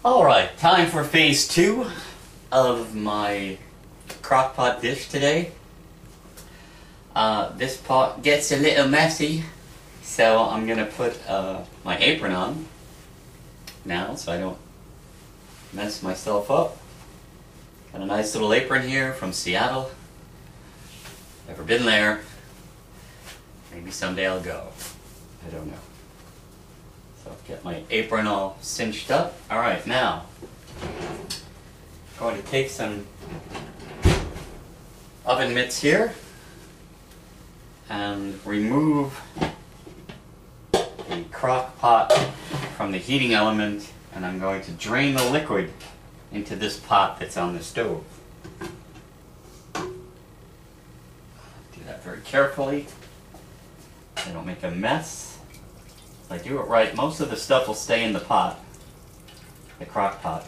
Alright, time for phase 2 of my crock-pot dish today. This pot gets a little messy, so I'm going to put my apron on now so I don't mess myself up. Got a nice little apron here from Seattle. Never been there. Maybe someday I'll go. I don't know. So get my apron all cinched up. Alright, now I'm going to take some oven mitts here and remove the crock pot from the heating element, and I'm going to drain the liquid into this pot that's on the stove. Do that very carefully. I don't make a mess. If I do it right, most of the stuff will stay in the pot, the crock pot,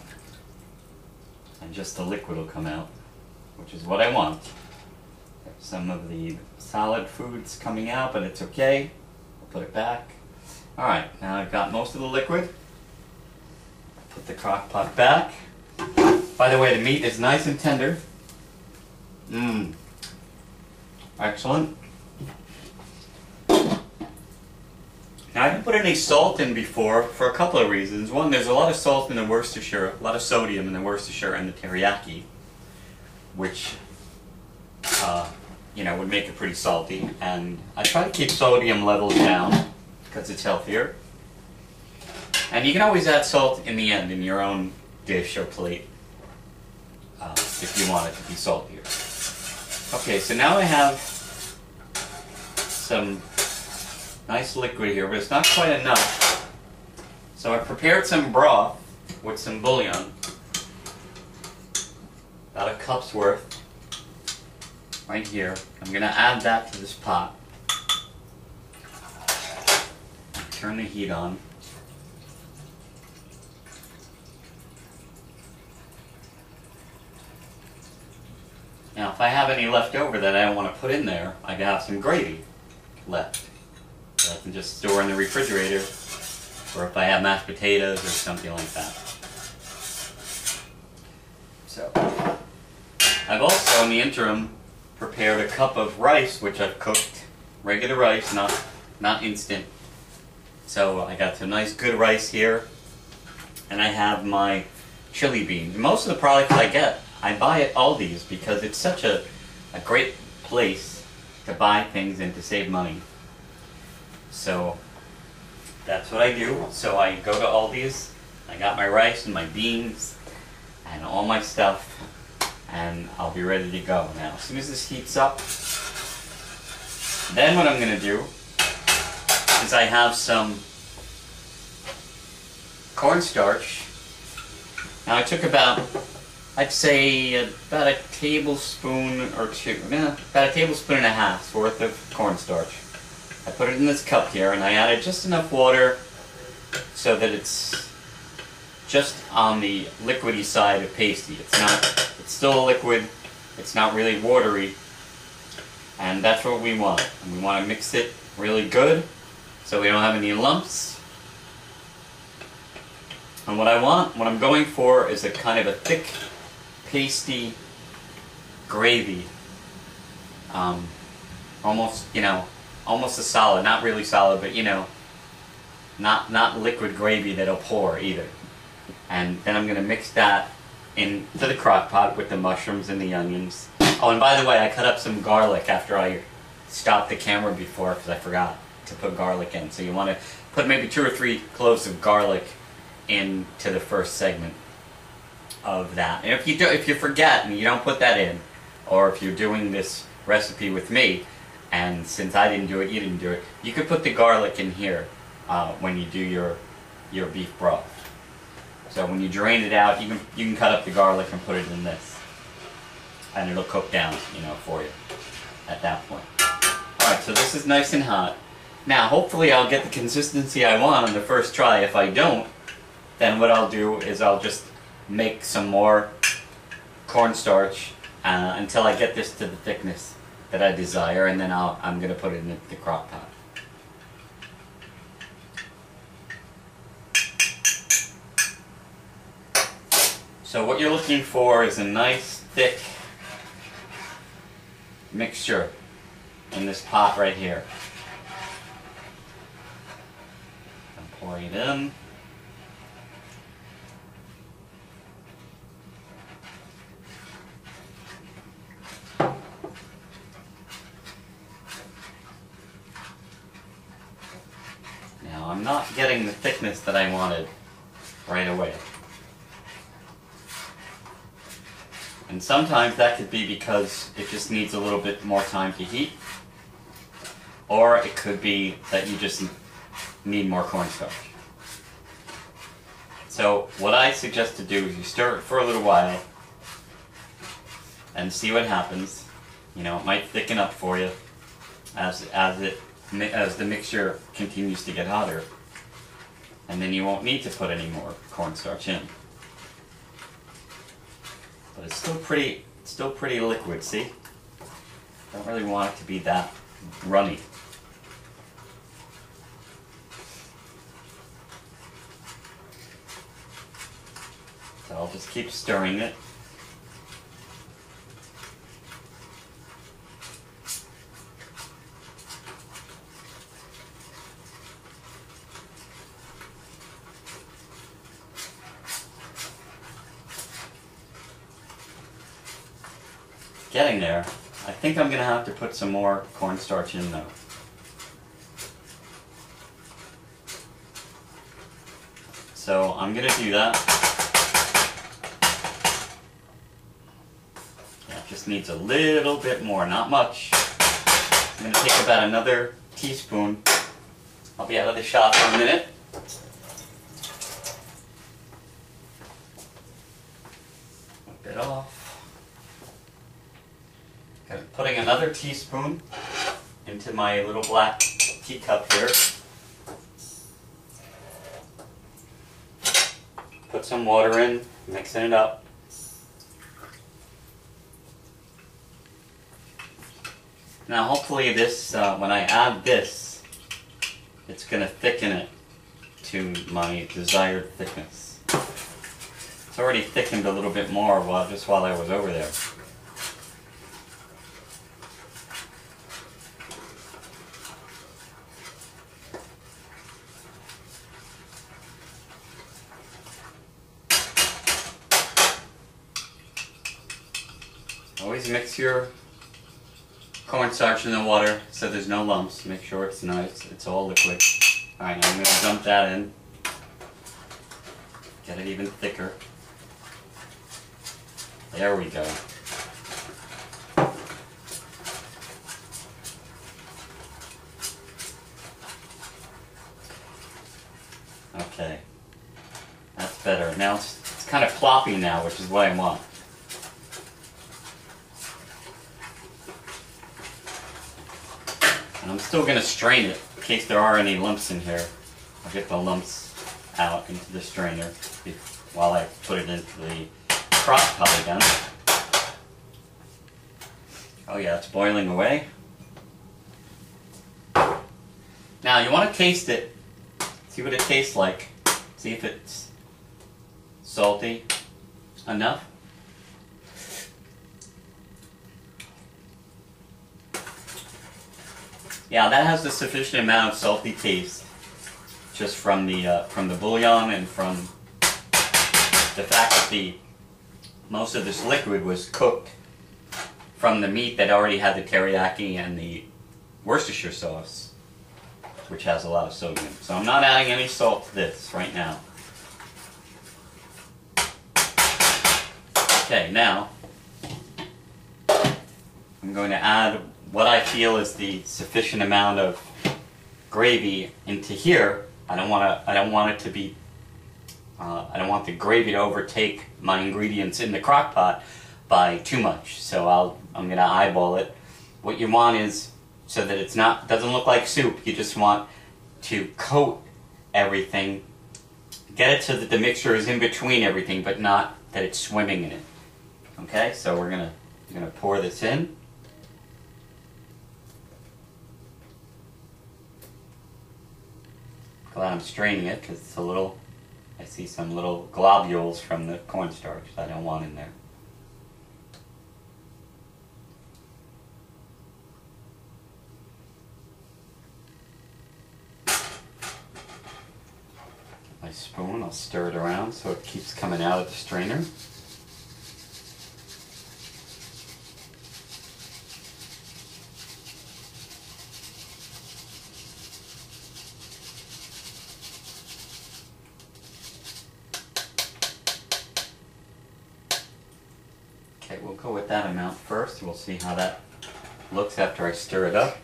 and just the liquid will come out, which is what I want. Some of the solid food's coming out, but it's okay. I'll put it back. Alright, now I've got most of the liquid. Put the crock pot back. By the way, the meat is nice and tender. Excellent. Now, I haven't put any salt in before for a couple of reasons. One, there's a lot of salt in the Worcestershire, a lot of sodium in the Worcestershire and the teriyaki, which, you know, would make it pretty salty. And I try to keep sodium levels down because it's healthier. And you can always add salt in the end in your own dish or plate if you want it to be saltier. Okay, so now I have some nice liquid here, but it's not quite enough. So I prepared some broth with some bouillon, about a cup's worth, right here. I'm going to add that to this pot. Turn the heat on. Now, if I have any left over that I don't want to put in there, I can have some gravy left. I can just store in the refrigerator, or if I have mashed potatoes or something like that. So, I've also, in the interim, prepared a cup of rice, which I've cooked, regular rice, not instant. So I got some nice good rice here, and I have my chili beans. Most of the products I get, I buy at Aldi's because it's such a great place to buy things and to save money. So that's what I do. So I go to Aldi's, I got my rice and my beans and all my stuff, and I'll be ready to go. Now, as soon as this heats up, then what I'm going to do is I have some cornstarch. Now I took I'd say about a tablespoon or two, about a tablespoon and a half worth of cornstarch. I put it in this cup here, and I added just enough water so that it's just on the liquidy side of pasty. It's still a liquid, it's not really watery, and that's what we want. And we want to mix it really good so we don't have any lumps. And what I'm going for is a kind of a thick, pasty gravy. Almost, you know, almost a solid, not really solid, but you know, not liquid gravy that'll pour either. And then I'm going to mix that into the crock pot with the mushrooms and the onions. Oh, and by the way, I cut up some garlic after I stopped the camera before because I forgot to put garlic in. So you want to put maybe 2 or 3 cloves of garlic into the first segment of that. And if you forget and you don't put that in, or if you're doing this recipe with me, and since I didn't do it, you didn't do it, you could put the garlic in here when you do your beef broth. So when you drain it out, you can cut up the garlic and put it in this, and it'll cook down, you know, for you at that point. All right, so this is nice and hot. Now, hopefully, I'll get the consistency I want on the first try. If I don't, then what I'll do is I'll just make some more cornstarch until I get this to the thickness that I desire, and then I'm going to put it in the crock pot. So what you're looking for is a nice thick mixture in this pot right here. I'm pouring it in. Now I'm not getting the thickness that I wanted right away. And sometimes that could be because it just needs a little bit more time to heat, or it could be that you just need more cornstarch. So what I suggest to do is you stir it for a little while and see what happens. You know, it might thicken up for you as the mixture continues to get hotter, and then you won't need to put any more cornstarch in. But it's still pretty liquid, see? Don't really want it to be that runny. So I'll just keep stirring it. Getting there. I think I'm going to have to put some more cornstarch in though. So I'm going to do that. Yeah, it just needs a little bit more, not much. I'm going to take about another teaspoon. I'll be out of the shop for a minute. A bit off. Putting another teaspoon into my little black teacup here. Put some water in, mixing it up. Now hopefully this, when I add this, it's going to thicken it to my desired thickness. It's already thickened a little bit more just while I was over there. Always mix your cornstarch in the water so there's no lumps. Make sure it's nice, it's all liquid. Alright, now I'm going to dump that in. Get it even thicker. There we go. Okay. That's better. Now it's kind of ploppy now, which is what I want. And I'm still going to strain it in case there are any lumps in here. I'll get the lumps out into the strainer while I put it into the crock pot again. Oh yeah, it's boiling away. Now you want to taste it. See what it tastes like. See if it's salty enough. Yeah, that has the sufficient amount of salty taste, just from the bouillon and from the fact that most of this liquid was cooked from the meat that already had the teriyaki and the Worcestershire sauce, which has a lot of sodium. So I'm not adding any salt to this right now. Okay, now I'm going to add what I feel is the sufficient amount of gravy into here. I don't want it to be. I don't want the gravy to overtake my ingredients in the crock pot by too much. So I'm gonna eyeball it. What you want is so that doesn't look like soup. You just want to coat everything, get it so that the mixture is in between everything, but not that it's swimming in it. Okay, so we're gonna pour this in. Glad I'm straining it because it's a little I see some little globules from the cornstarch that I don't want in there. My spoon, I'll stir it around so it keeps coming out of the strainer. Okay, we'll go with that amount first. We'll see how that looks after I stir it up.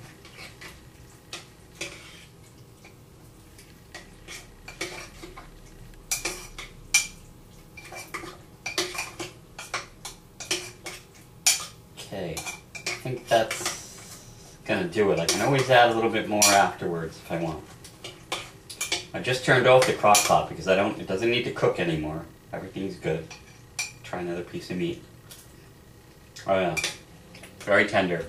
Okay, I think that's gonna do it. I can always add a little bit more afterwards if I want. I just turned off the crock pot because it doesn't need to cook anymore. Everything's good. Try another piece of meat. Oh yeah, very tender.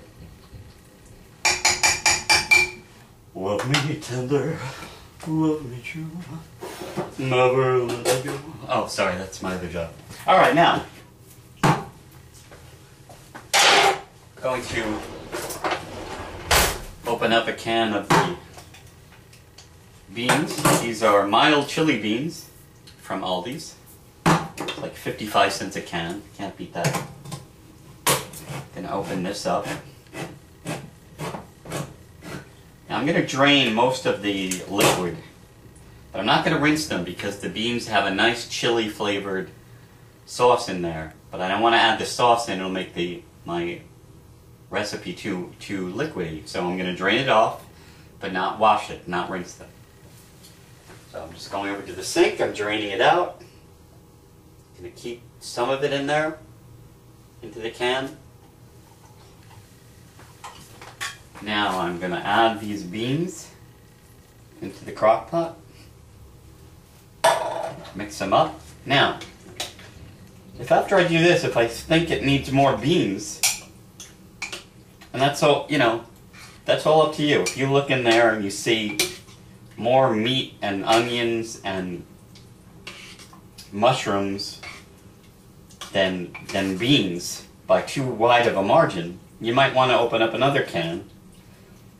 Love me tender, love me true, never let go. Oh, sorry, that's my other job. All right, now going to open up a can of the beans. These are mild chili beans from Aldi's. It's like 55 cents a can. Can't beat that. Gonna open this up. Now I'm gonna drain most of the liquid, but I'm not gonna rinse them because the beans have a nice chili flavored sauce in there. But I don't want to add the sauce in; it'll make my recipe too liquidy. So I'm gonna drain it off, but not wash it, not rinse them. So I'm just going over to the sink. I'm draining it out. Gonna keep some of it in there, into the can. Now I'm going to add these beans into the crock pot. Mix them up. Now, if after I do this, if I think it needs more beans, and that's all, that's all up to you. If you look in there and you see more meat and onions and mushrooms than beans by too wide of a margin, you might want to open up another can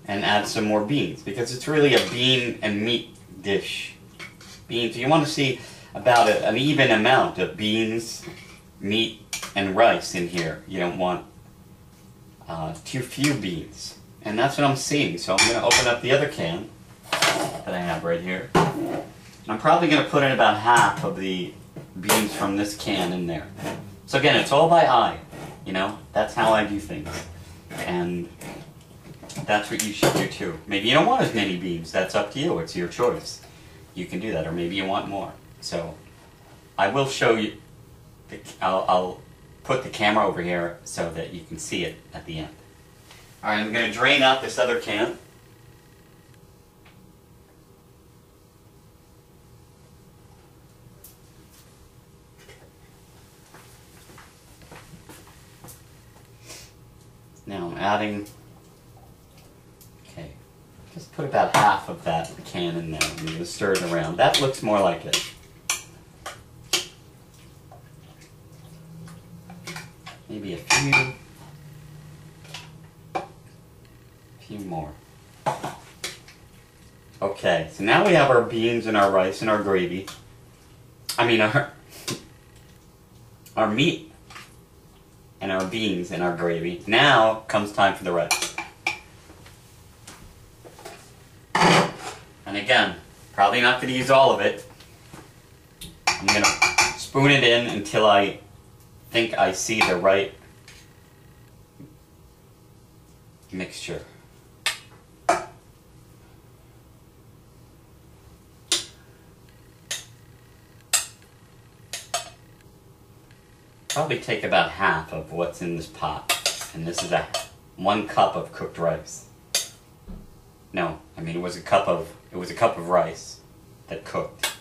and add some more beans, because it's really a bean and meat dish. Beans, you want to see about an even amount of beans, meat, and rice in here. You don't want too few beans. And that's what I'm seeing. So I'm going to open up the other can that I have right here. And I'm probably going to put in about half of the beans from this can in there. So again, it's all by eye. That's how I do things. And that's what you should do too. Maybe you don't want as many beans. That's up to you. It's your choice. You can do that. Or maybe you want more. So I will show you. I'll put the camera over here so that you can see it at the end. Alright, I'm going to drain out this other can. Now I'm adding, just put about half of that can in there. I'm going to stir it around. That looks more like it. Maybe a few more. Okay, so now we have our beans and our rice and our gravy. I mean our meat and our beans and our gravy. Now comes time for the rice. And again, probably not going to use all of it. I'm going to spoon it in until I think I see the right mixture. Probably take about half of what's in this pot. And this is 1 cup of cooked rice. No, I mean it was a cup of rice that cooked,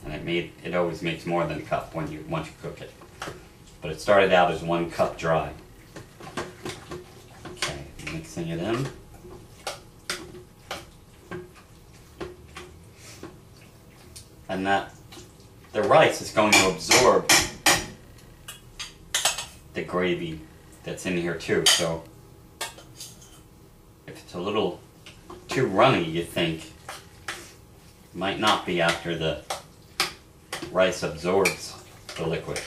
and it always makes more than a cup once you cook it. But it started out as 1 cup dry. Okay, mixing it in. And that the rice is going to absorb the gravy that's in here too. So if it's a little too runny, you think, it might not be after the rice absorbs the liquid.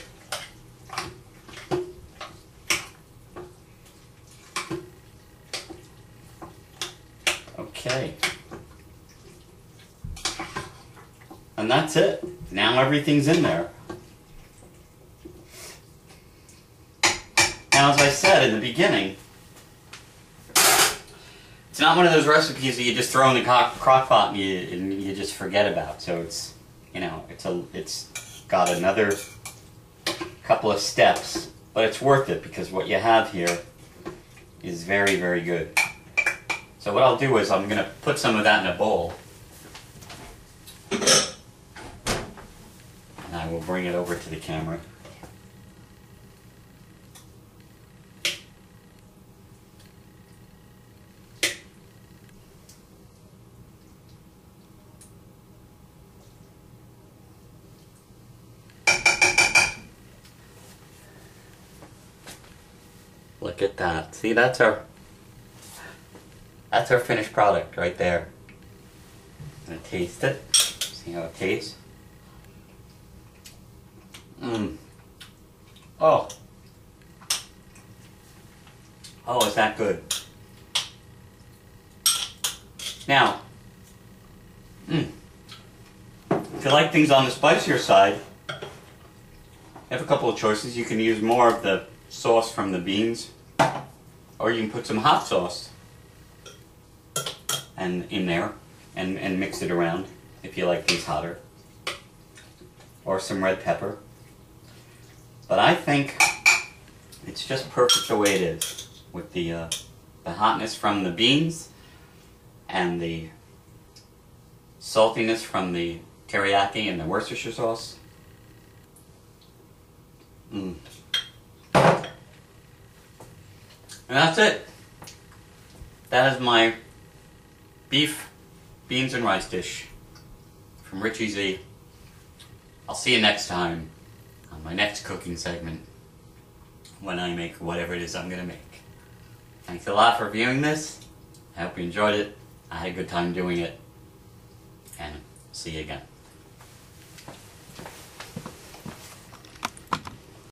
Okay. And that's it. Now everything's in there. Now, as I said in the beginning, it's not one of those recipes that you just throw in the crock pot and you just forget about. So it's, you know, it's got another couple of steps, but it's worth it because what you have here is very, very good. So what I'll do is I'm going to put some of that in a bowl. And I will bring it over to the camera. Look at that. See, that's our finished product right there. I'm gonna taste it. See how it tastes. Oh. Oh, is that good? Now, if you like things on the spicier side, you have a couple of choices. You can use more of the sauce from the beans, or you can put some hot sauce in there and mix it around if you like things hotter, or some red pepper. But I think it's just perfect the way it is, with the hotness from the beans and the saltiness from the teriyaki and the Worcestershire sauce. And that's it. That is my beef, beans, and rice dish from Richie Z. I'll see you next time on my next cooking segment when I make whatever it is I'm going to make. Thanks a lot for viewing this. I hope you enjoyed it. I had a good time doing it. And see you again.